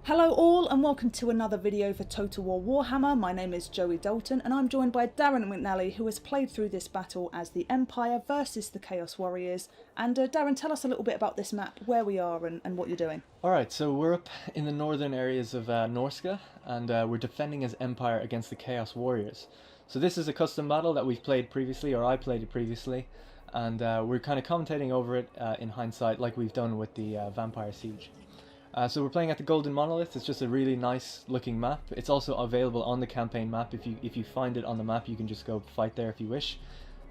Hello all and welcome to another video for Total War Warhammer. My name is Joey Dalton and I'm joined by Darren McNally, who has played through this battle as the Empire versus the Chaos Warriors. And Darren, tell us a little bit about this map, where we are and what you're doing. Alright, so we're up in the northern areas of Norska and we're defending as Empire against the Chaos Warriors. So this is a custom battle that we've played previously, or I played it previously, and we're kind of commentating over it in hindsight like we've done with the Vampire Siege. So we're playing at the Golden Monolith. It's just a really nice looking map. It's also available on the campaign map. If you find it on the map, you can just go fight there if you wish.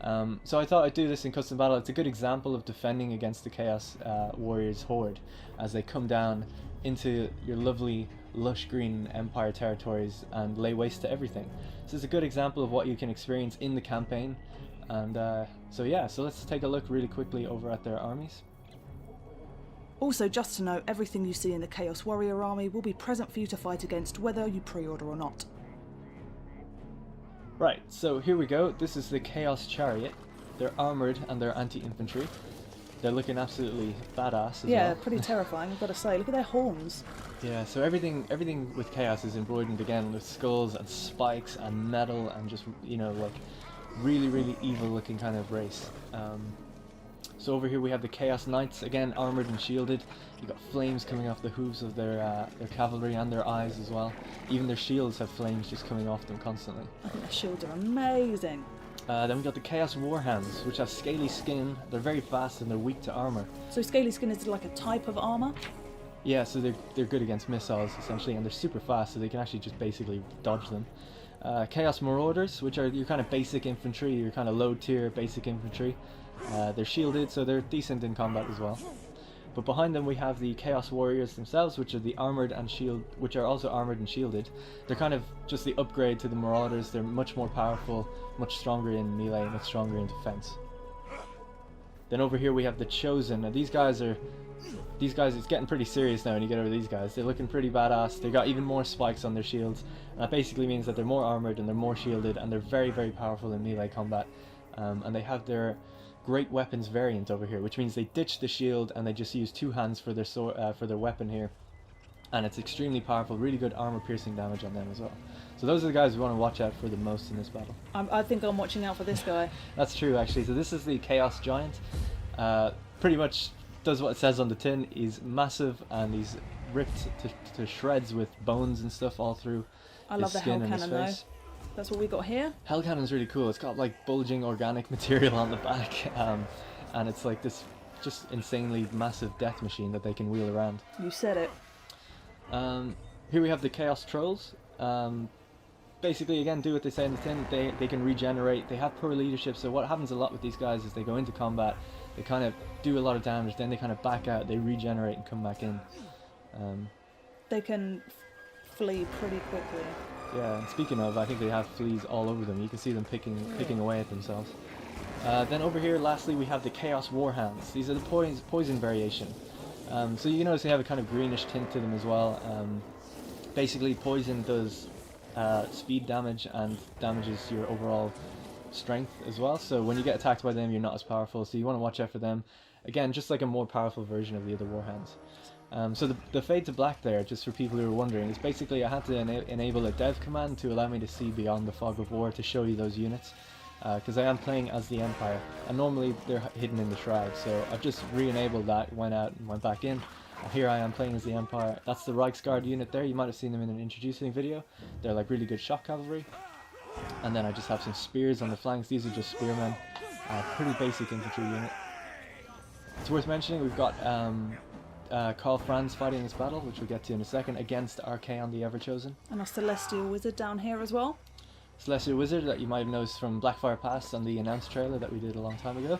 So I thought I'd do this in custom battle. It's a good example of defending against the Chaos Warriors horde as they come down into your lovely lush green Empire territories and lay waste to everything. So it's a good example of what you can experience in the campaign. And so let's take a look really quickly over at their armies. Also, just to note, everything you see in the Chaos Warrior army will be present for you to fight against, whether you pre-order or not. Right, so here we go. This is the Chaos Chariot. They're armoured and they're anti-infantry. They're looking absolutely badass as well. Yeah, pretty terrifying, I've got to say. Look at their horns. Yeah, so everything with Chaos is embroidered again with skulls and spikes and metal and just, you know, like really evil looking kind of race. So over here we have the Chaos Knights, again armoured and shielded. You've got flames coming off the hooves of their cavalry and their eyes as well. Even their shields have flames just coming off them constantly. I think their shields are amazing. Then we've got the Chaos Warhounds, which have scaly skin. They're very fast and they're weak to armour. So scaly skin is like a type of armour? Yeah, so they're good against missiles essentially, and they're super fast, so they can actually just basically dodge them. Chaos Marauders, which are your kind of basic infantry, your kind of low tier basic infantry. They're shielded, so they're decent in combat as well. But behind them we have the Chaos Warriors themselves, which are the armored and which are also armored and shielded. They're kind of just the upgrade to the Marauders. They're much more powerful, much stronger in melee, much stronger in defense. Then over here we have the Chosen. Now these guys, it's getting pretty serious now when you get over these guys. They're looking pretty badass. They've got even more spikes on their shields. And that basically means that they're more armored and they're more shielded and they're very powerful in melee combat. And they have their great weapons variant over here, which means they ditch the shield and they just use two hands for their sword, for their weapon here, and it's extremely powerful, really good armor piercing damage on them as well. So those are the guys we want to watch out for the most in this battle. I think I'm watching out for this guy. That's true actually. So this is the Chaos Giant. Pretty much does what it says on the tin. He's massive and he's ripped to shreds with bones and stuff all through his skin and his face. That's what we got here. Hell Cannon's really cool. It's got like bulging organic material on the back, and it's like this just insanely massive death machine that they can wheel around. You said it. Here we have the Chaos Trolls. Basically, again, do what they say in the tin. They can regenerate. They have poor leadership, so what happens a lot with these guys is they go into combat, they kind of do a lot of damage, then they kind of back out, they regenerate and come back in. They can flee pretty quickly. Yeah, and speaking of, I think they have fleas all over them. You can see them picking away at themselves. Then over here, lastly, we have the Chaos Warhounds. These are the poison variation. So you notice they have a kind of greenish tint to them as well. Basically, poison does speed damage and damages your overall strength as well. So when you get attacked by them, you're not as powerful. So you want to watch out for them. Again, just like a more powerful version of the other Warhounds. So the fade to black there, just for people who are wondering, is basically I had to enable a dev command to allow me to see beyond the fog of war to show you those units, because I am playing as the Empire and normally they're hidden in the shroud, so I've just re-enabled that, went out and went back in. Here I am playing as the Empire. That's the Reichsguard unit there. You might have seen them in an introducing video. They're like really good shock cavalry, and then I just have some spears on the flanks. These are just spearmen. Pretty basic infantry unit. It's worth mentioning we've got Karl Franz fighting this battle, which we'll get to in a second, against Archaon the Everchosen. And a Celestial Wizard down here as well. Celestial Wizard that you might have noticed from Blackfire Pass on the announced trailer that we did a long time ago.